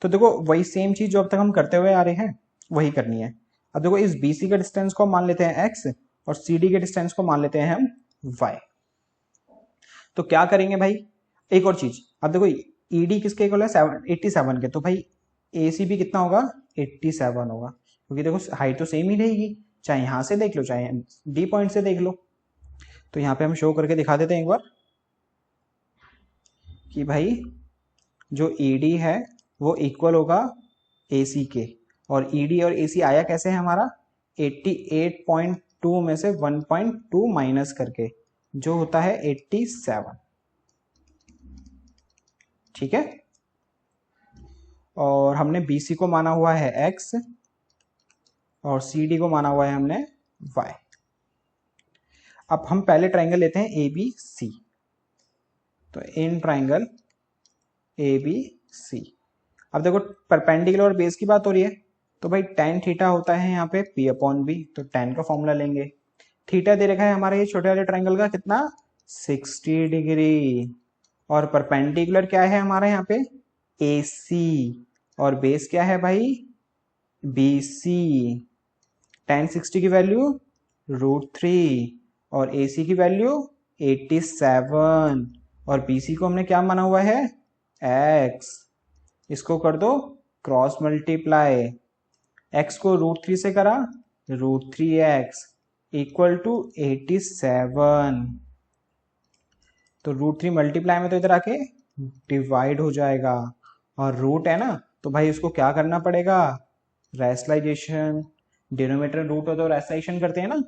तो देखो वही सेम चीज जो अब तक हम करते हुए आ रहे हैं वही करनी है। अब देखो इस BC के डिस्टेंस को मान लेते हैं x, और CD के डिस्टेंस को मान लेते हैं हम y। तो क्या करेंगे भाई, एक और चीज, अब देखो ईडी किसके इक्वल है 87 के, तो भाई एसी भी कितना होगा 87 होगा, क्योंकि देखो हाइट तो सेम ही रहेगी, चाहे यहां से देख लो चाहे डी पॉइंट से देख लो। तो यहाँ पे हम शो करके दिखा देते हैं एक बार कि भाई जो ईडी है वो इक्वल होगा एसी के, और ईडी और एसी आया कैसे है हमारा 88.2 में से 1.2 माइनस करके, जो होता है 87। ठीक है, और हमने बीसी को माना हुआ है एक्स और सीडी को माना हुआ है हमने वाई। अब हम पहले ट्राइंगल लेते हैं ए बी सी। तो in triangle A B C, अब देखो परपेंडिकुलर और बेस की बात हो रही है, तो भाई tan थीटा होता है यहाँ पे p अपॉन बी, तो tan का फॉर्मूला लेंगे। थीटा दे रखा है हमारे ये छोटे वाले ट्राइंगल का कितना 60 डिग्री, और परपेंडिकुलर क्या है हमारा यहाँ पे AC, और बेस क्या है भाई BC। tan 60 की वैल्यू √3 और AC की वैल्यू 87, और BC को हमने क्या माना हुआ है x। इसको कर दो क्रॉस मल्टीप्लाई, x को √3 से करा √3x इक्वल टू 87। तो √3 मल्टीप्लाई में तो इधर आके डिवाइड हो जाएगा, और रूट है ना तो भाई उसको क्या करना पड़ेगा रैशनलाइजेशन, डिनोमिनेटर रूट हो तो रैशनलाइजेशन करते हैं ना।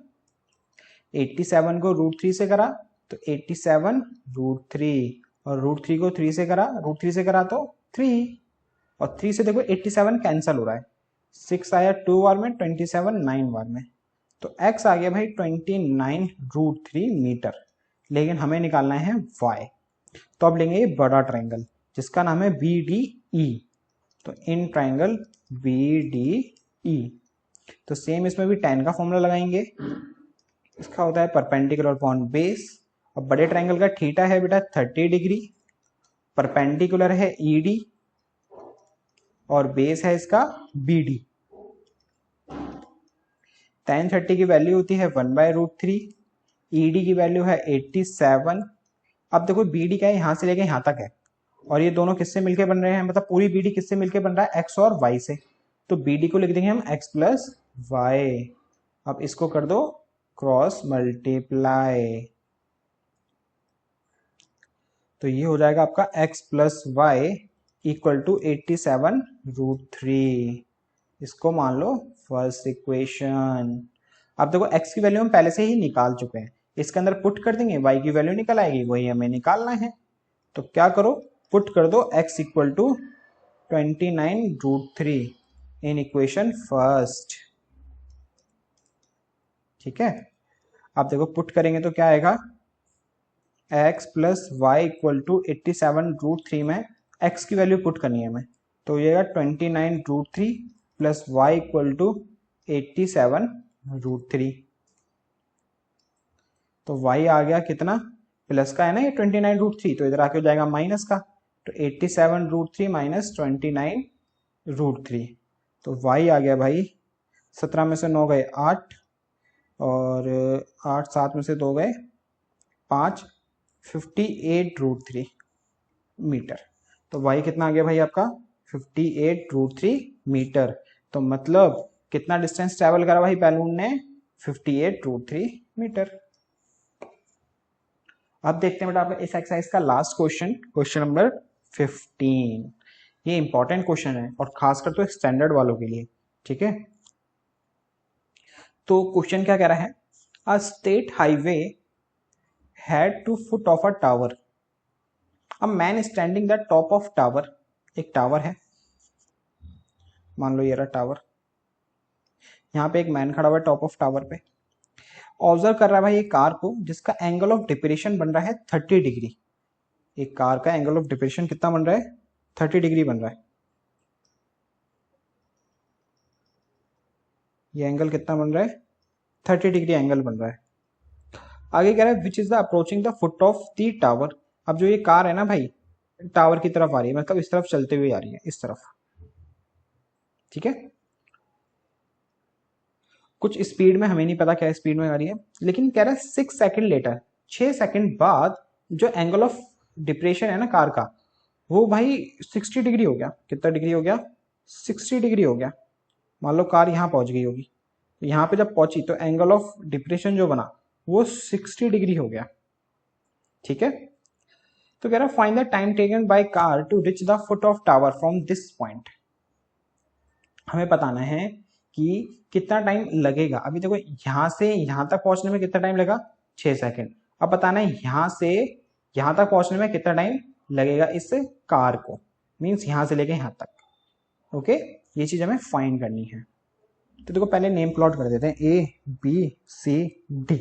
87 को √3 से करा तो 87 √3, और √3 को 3 से करा, √3 से करा तो 3, और 3 से देखो 87 कैंसिल हो रहा है, 6 आया 2 बार में, 27 9 बार में, तो x आ गया भाई 29 √3 मीटर। लेकिन हमें निकालना है y, तो अब लेंगे ये बड़ा ट्राइंगल जिसका नाम है BDE। तो इन ट्राइंगल BDE, तो सेम इसमें भी tan का फॉर्मूला लगाएंगे, इसका होता है परपेंडिकुलर अपॉन बेस। अब बड़े ट्राइंगल का थीटा है बेटा 30 डिग्री, परपेंडिकुलर है ED और बेस है इसका BD। tan 30 की वैल्यू होती है 1/√3, ED की वैल्यू है 87। अब देखो BD क्या है यहां से लेके यहां तक है, और ये दोनों किससे मिलके बन रहे हैं, मतलब पूरी BD किससे मिलके बन रहा है x और y से, तो BD को लिख देंगे हम x प्लस वाई। अब इसको कर दो क्रॉस मल्टीप्लाई, तो ये हो जाएगा आपका x plus y equal to 87 √3। इसको मान लो फर्स्ट इक्वेशन। अब देखो x की वैल्यू हम पहले से ही निकाल चुके हैं, इसके अंदर पुट कर देंगे, y की वैल्यू निकल आएगी, वही हमें निकालना है। तो क्या करो पुट कर दो x equal to 29 √3 in equation first. ठीक है, अब देखो पुट करेंगे तो क्या आएगा x plus y equal to 87 √3 में x की वैल्यू पुट करनी है हमें, तो ये 29 √3 प्लस वाई इक्वल टू 87 √3। तो y आ गया कितना, प्लस का है ना ये 29 √3, तो इधर आके हो जाएगा माइनस का, तो 87 √3 माइनस 29 √3, तो y आ गया भाई 17 में से 9 गए 8, और 8 7 में से 2 गए 5, 58 √3 मीटर। तो y कितना आ गया भाई आपका 58 √3 मीटर। तो मतलब कितना डिस्टेंस ट्रेवल करा भाई बैलून ने 58 √3 मीटर। अब देखते हैं बेटा आपका इस एक्सरसाइज का लास्ट क्वेश्चन, क्वेश्चन नंबर 15। ये इंपॉर्टेंट क्वेश्चन है और खासकर तो स्टैंडर्ड वालों के लिए। ठीक है, तो क्वेश्चन क्या कह रहा है, a state highway had 2 foot of a tower, a man standing the top of tower. एक टावर है, मान लो ये रहा टावर, यहाँ पे एक मैन खड़ा हुआ है टॉप ऑफ टावर पे, ऑब्जर्व कर रहा है भाई ये कार को जिसका एंगल ऑफ डिप्रेशन बन रहा है 30 डिग्री। एक कार का एंगल ऑफ डिप्रेशन कितना बन रहा है 30 डिग्री बन रहा है। ये एंगल कितना बन रहा है 30 डिग्री एंगल बन रहा है। आगे कह रहा है which is the approaching the foot of the tower. अब जो ये कार है ना भाई टावर की तरफ आ रही है, मतलब इस तरफ चलते हुए आ रही है, इस तरफ। ठीक है, कुछ स्पीड में, हमें नहीं पता क्या स्पीड में आ रही है, लेकिन कह रहा है 6 सेकंड लेटर, 6 सेकंड बाद जो एंगल ऑफ डिप्रेशन है ना कार का, वो भाई 60 डिग्री हो गया। कितना डिग्री हो गया? 60 डिग्री हो गया। मान लो कार यहाँ पहुंच गई होगी, तो यहाँ पे जब पहुंची तो एंगल ऑफ डिप्रेशन जो बना वो 60 डिग्री हो गया। ठीक है, तो कह रहा find the time taken by car to reach the foot of tower from this point. हमें बताना है कि कितना टाइम लगेगा। अभी देखो यहां से यहां तक पहुंचने में कितना टाइम लगा? 6 सेकंड। अब बताना है यहां से यहां तक पहुंचने में कितना टाइम लगेगा इस कार को, मीन्स यहां से लेके यहां तक। ओके, ये चीज हमें फाइंड करनी है। तो देखो पहले नेम प्लॉट कर देते हैं, ए बी सी डी।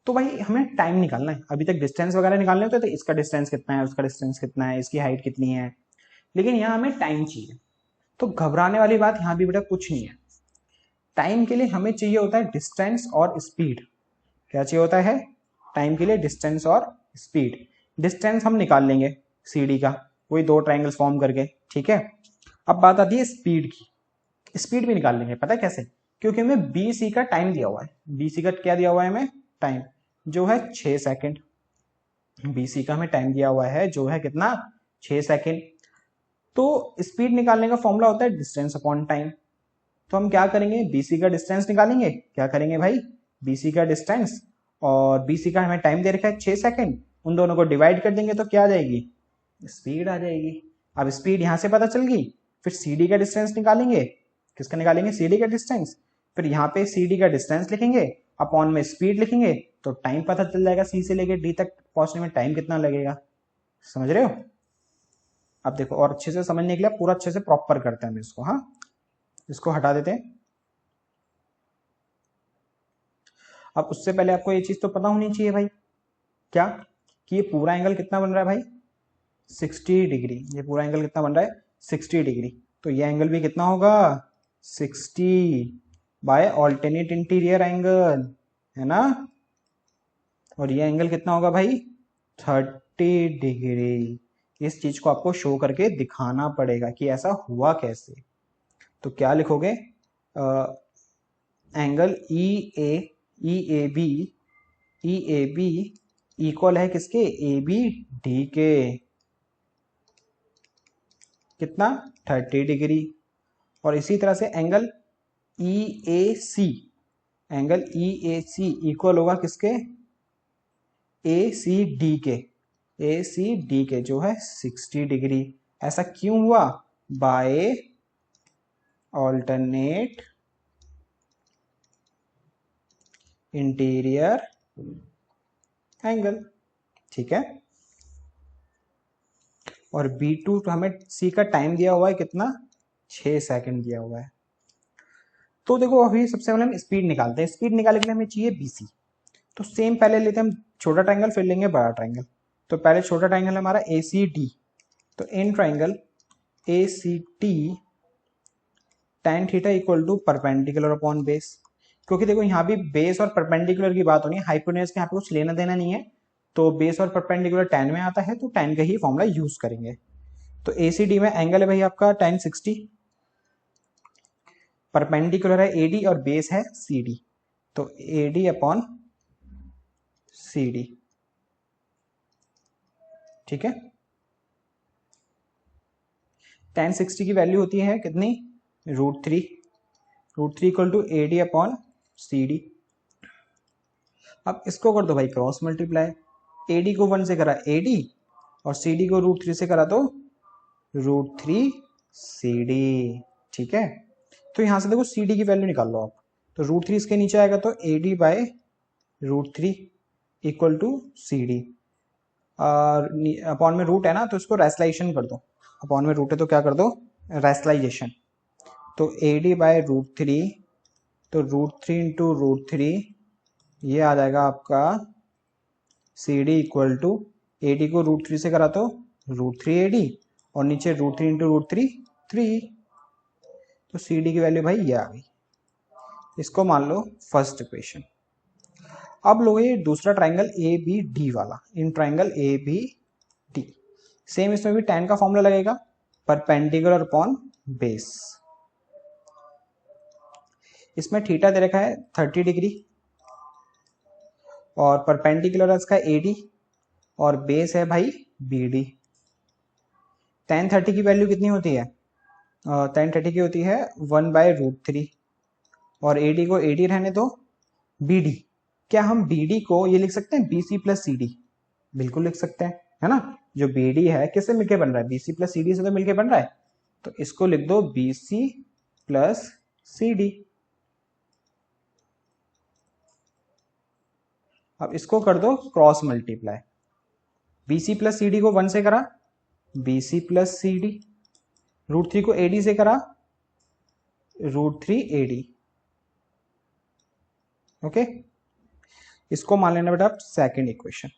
तो भाई हमें टाइम निकालना है। अभी तक डिस्टेंस वगैरह निकालने होते थे, इसका डिस्टेंस कितना है, उसका डिस्टेंस कितना है, इसकी हाइट कितनी है, लेकिन यहाँ हमें टाइम चाहिए। तो घबराने वाली बात यहाँ भी बेटा कुछ नहीं है। टाइम के लिए हमें चाहिए होता है डिस्टेंस और स्पीड। क्या चाहिए होता है टाइम के लिए? डिस्टेंस और स्पीड। डिस्टेंस हम निकाल लेंगे सी डी का, वही दो ट्राइंगल्स फॉर्म करके। ठीक है, अब बात आती है स्पीड की। स्पीड भी निकाल लेंगे, पता है कैसे? क्योंकि हमें बी सी का टाइम दिया हुआ है। बी सी का क्या दिया हुआ है हमें? टाइम, जो है 6 सेकेंड। बी सी का हमें टाइम दिया हुआ है जो है कितना? 6 सेकेंड। तो स्पीड निकालने का फॉर्मूला होता है डिस्टेंस अपॉन टाइम। तो हम क्या करेंगे? बीसी का डिस्टेंस निकालेंगे। क्या करेंगे भाई? बीसी का डिस्टेंस और बीसी का हमें टाइम दे रखा है 6 सेकेंड, उन दोनों को डिवाइड कर देंगे तो क्या आ जाएगी? स्पीड आ जाएगी। अब स्पीड यहां से पता चल गई, फिर सीडी का डिस्टेंस निकालेंगे। किसका निकालेंगे? सीडी का डिस्टेंस। फिर यहाँ पे सीडी का डिस्टेंस लिखेंगे, अपॉन में स्पीड लिखेंगे, तो टाइम पता चल जाएगा सी से लेके डी तक पहुंचने में टाइम कितना लगेगा। समझ रहे हो? अब देखो और अच्छे से समझने के लिए पूरा अच्छे से प्रॉपर करते हैं हम इसको। हाँ, इसको हटा देते हैं। अब उससे पहले आपको ये चीज तो पता होनी चाहिए भाई, क्या? कि ये पूरा एंगल कितना बन रहा है भाई? 60 डिग्री। ये पूरा एंगल कितना बन रहा है? 60 डिग्री। तो ये एंगल भी कितना होगा? 60 बाय ऑल्टरनेट इंटीरियर एंगल, है ना? और ये एंगल कितना होगा भाई? 30 डिग्री। इस चीज को आपको शो करके दिखाना पड़ेगा कि ऐसा हुआ कैसे। तो क्या लिखोगे? Angle E A B equal है किसके? ए बी डी के। कितना? 30 डिग्री। और इसी तरह से एंगल ई ए सी, एंगल ई ए सी इक्वल होगा किसके? ए सी डी के। ए सी डी के जो है 60 डिग्री। ऐसा क्यों हुआ? By alternate interior angle. ठीक है, और B2 तो हमें सी का टाइम दिया हुआ है कितना? 6 सेकेंड दिया हुआ है। तो देखो अभी सबसे पहले हम स्पीड निकालते हैं। स्पीड निकालने के लिए हमें चाहिए BC। तो सेम पहले लेते हैं हम छोटा ट्राइंगल, फिर लेंगे बड़ा ट्राइंगल। तो पहले छोटा ट्राइंगल हमारा ACD। तो in triangle ACT tan theta equal to perpendicular upon base. क्योंकि देखो यहाँ भी बेस और परपेंडिकुलर की बात होनी है, हाइपोटेन्यूज के यहाँ पे कुछ लेना देना नहीं है। तो बेस और परपेंडिकुलर tan में आता है, तो tan का ही फॉर्मूला यूज करेंगे। तो ACD में एंगल है भाई आपका tan 60, परपेंडिकुलर है AD और बेस है CD। तो AD अपॉन CD। ठीक है, tan 60 की वैल्यू होती है कितनी? √3। √3 equal to AD upon CD। अब इसको कर दो भाई क्रॉस मल्टीप्लाई। AD को 1 से करा AD और CD को √3 से करा तो √3 CD। ठीक है, तो यहां से देखो CD की वैल्यू निकाल लो आप। तो √3 इसके नीचे आएगा तो AD by √3 equal to CD। और अपॉन में रूट है ना, तो इसको रेसलाइजेशन कर दो। अपॉन में रूट है तो क्या कर दो? रेसलाइजेशन। तो AD बाय √3, तो √3 इंटू √3, ये आ जाएगा आपका CD इक्वल टू AD को √3 से करा तो √3 AD और नीचे √3 इंटू √3 3। तो CD की वैल्यू भाई ये आ गई। इसको मान लो फर्स्ट इक्वेशन। अब लो ये दूसरा ट्राइंगल ABD वाला। इन ट्राइंगल ABD सेम, इसमें भी tan का फॉर्मूला लगेगा, परपेंडिकुलर अपॉन बेस। इसमें थीटा दे रखा है 30 डिग्री और परपेंडिकुलर है इसका AD और बेस है भाई बी डी। tan 30 की वैल्यू कितनी होती है? tan 30 की होती है 1/√3, और ए डी को ए डी रहने दो, बी डी। क्या हम बी डी को ये लिख सकते हैं B C plus C D? बिल्कुल लिख सकते हैं, है ना। जो बी डी है किससे मिलके बन रहा है? B C plus C D से तो मिलके बन रहा है, तो इसको लिख दो B C plus C D. अब इसको कर दो cross multiply, B C plus C D को 1 से करा B C plus C D, √3 को ए डी से करा √3 ए डी। ओके, इसको मान लेना बेटा सेकेंड इक्वेशन,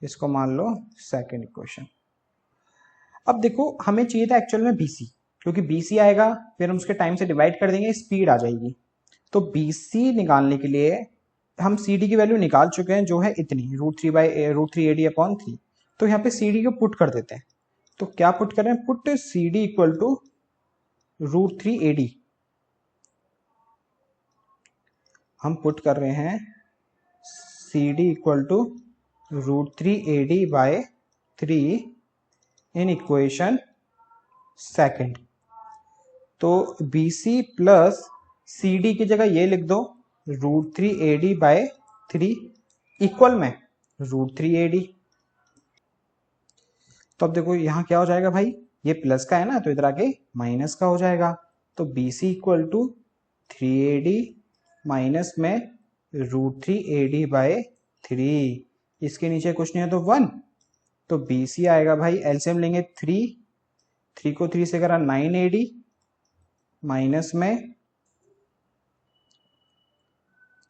इसको मान लो सेकेंड इक्वेशन। अब देखो हमें चाहिए था एक्चुअल में BC, क्योंकि BC आएगा फिर हम उसके टाइम से डिवाइड कर देंगे, स्पीड आ जाएगी। तो BC निकालने के लिए हम CD की वैल्यू निकाल चुके हैं, जो है इतनी √3 AD अपॉन 3। तो यहाँ पे CD को पुट कर देते हैं। तो क्या पुट करें? Put CD equal to √3 AD। हम पुट कर रहे हैं CD equal to √3 AD by 3 in equation second. तो BC प्लस CD की जगह ये लिख दो √3 AD बाय 3 इक्वल में √3 AD। तो अब देखो यहाँ क्या हो जाएगा भाई, ये प्लस का है ना, तो इधर आके माइनस का हो जाएगा। तो BC equal to 3 AD minus में √3 AD बाय 3, इसके नीचे कुछ नहीं है तो 1। तो BC आएगा भाई, एलसीएम लेंगे 3 को 3 से करा 9 AD माइनस में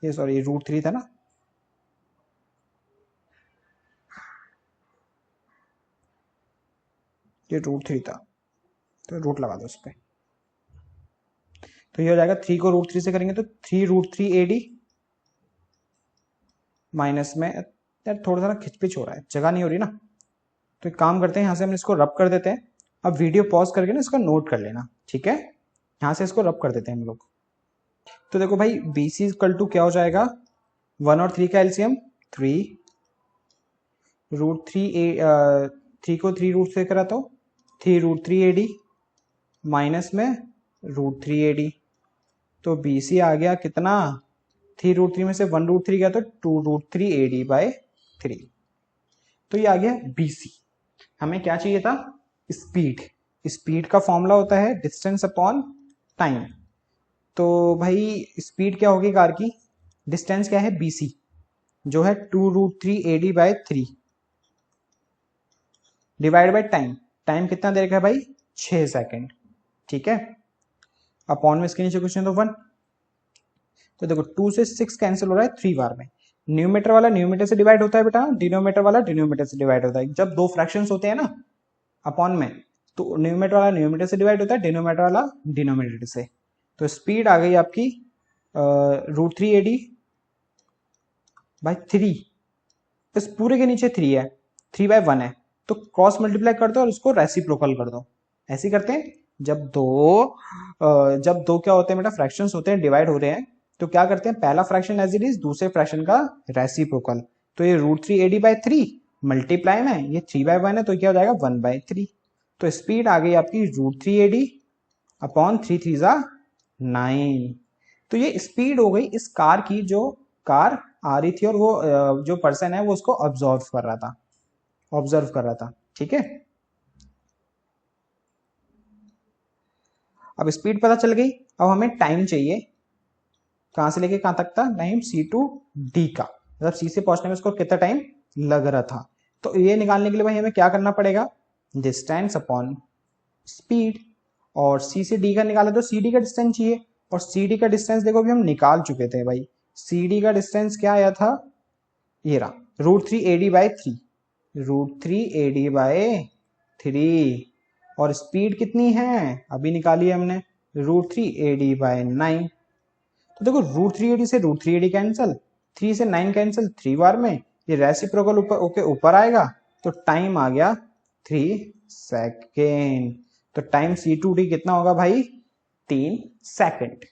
ये सॉरी √3 था ना, ये √3 था, तो रूट लगा दो उस पर। तो ये हो जाएगा 3 को √3 से करेंगे तो 3 √3 AD माइनस में, यार थोड़ा सा खिचपिच हो रहा है, जगह नहीं हो रही ना, तो एक काम करते हैं यहाँ से हम इसको रब कर देते हैं। अब वीडियो पॉज करके ना इसको नोट कर लेना, ठीक है। यहाँ से इसको रब कर देते हैं हम लोग। तो देखो भाई BC इक्वल टू क्या हो जाएगा, 1 और 3 का एलसीएम 3, √3 को 3 रूट से करा तो 3 √3 AD माइनस में √3 AD। तो BC आ गया कितना, 3 √3 में से 1 √3 गया तो 2 √3 AD बाय 3। तो ये आ गया BC। हमें क्या चाहिए था? स्पीड। स्पीड का फॉर्मूला होता है डिस्टेंस अपॉन टाइम। तो भाई स्पीड क्या होगी कार की, डिस्टेंस क्या है BC, जो है 2 √3 AD by 3 divide by time. Time कितना दे रखा है भाई, 6 सेकेंड, ठीक है। अपॉन में इसके नीचे कुछ नहीं तो 1। तो देखो 2 से 6 कैंसिल हो रहा है 3 बार में। न्यूमेटर वाला न्यूमेटर से डिवाइड होता है बेटा, डिनोमीटर वाला डिनोमीटर से डिवाइड होता है। जब दो फ्रैक्शंस होते हैं ना अपॉन में, तो न्यूमेटर वाला न्यूमेटर से डिवाइड होता है, डिनोमीटर वाला डिनोमिनेटर से। तो स्पीड आ गई आपकी √3 AD बाय 3। इस पूरे के नीचे 3 है, 3/1 है, तो क्रॉस मल्टीप्लाई कर दो और उसको रेसिप्रोकल कर दो। ऐसे करते हैं जब दो क्या होते हैं बेटा, फ्रैक्शंस होते हैं, डिवाइड हो रहे हैं, तो क्या करते हैं, पहला फ्रैक्शन एज इट इज, दूसरे फ्रैक्शन का रेसिप्रोकल। तो ये √3 AD बाय 3 मल्टीप्लाई में ये 3/1 है, तो क्या हो जाएगा 1/3। तो स्पीड आ गई आपकी √3 AD अपॉन 3 3 जा 9। तो ये स्पीड हो गई इस कार की, जो कार आ रही थी और वो जो पर्सन है वो उसको ऑब्जर्व कर रहा था, ठीक है। अब स्पीड पता चल गई, अब हमें टाइम चाहिए, कहां से लेके कहां तक था, टाइम C to D का, मतलब C से पहुंचने में उसको कितना टाइम लग रहा था। तो ये निकालने के लिए भाई हमें क्या करना पड़ेगा, डिस्टेंस अपॉन स्पीड। और C से D का निकाला तो CD का डिस्टेंस चाहिए, और CD का डिस्टेंस देखो अभी हम निकाल चुके थे भाई। CD का डिस्टेंस क्या आया था, ये रहा √3 AD बाय 3, √3 AD बाय 3। और स्पीड कितनी है अभी निकाली है हमने, √3 AD बाय 9। तो देखो √3 AD से √3 AD कैंसिल, 3 से 9 कैंसिल 3 बार में, ये रेसिप्रोकल ऊपर आएगा, तो टाइम आ गया 3 सेकेंड। तो टाइम C to D कितना होगा भाई, 3 सेकेंड,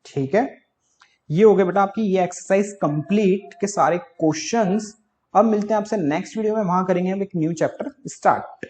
ठीक है। ये हो गए बेटा आपकी ये एक्सरसाइज कंप्लीट के सारे क्वेश्चंस। अब मिलते हैं आपसे नेक्स्ट वीडियो में, वहां करेंगे हम एक न्यू चैप्टर स्टार्ट।